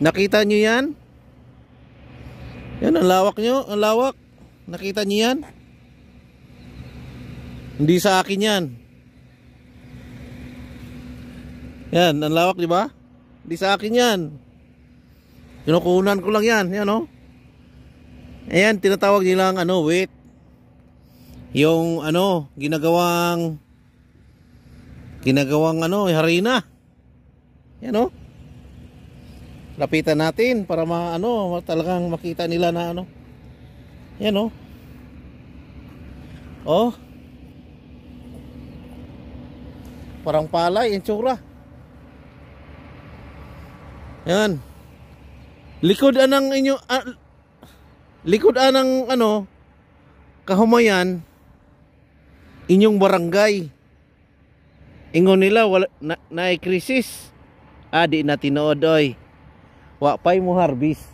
Nakita nyo yan? Yan, ang lawak nyo, ang lawak. Nakita nyo yan? Hindi sa akin yan. Yan, ang lawak, di ba? Hindi sa akin yan. Kinukunan ko lang yan, yan o. Ayan, tinatawag nilang weight. Yung ginagawang harina. Yan o. Lapitan natin para talagang makita nila na Yan o. Oh. Parang palay, itsura. Yan. Likod anang inyo likod anang kahumayan inyong barangay. Ingon nila wala na krisis. Di na tinuod oy. Wa pay mo harvest.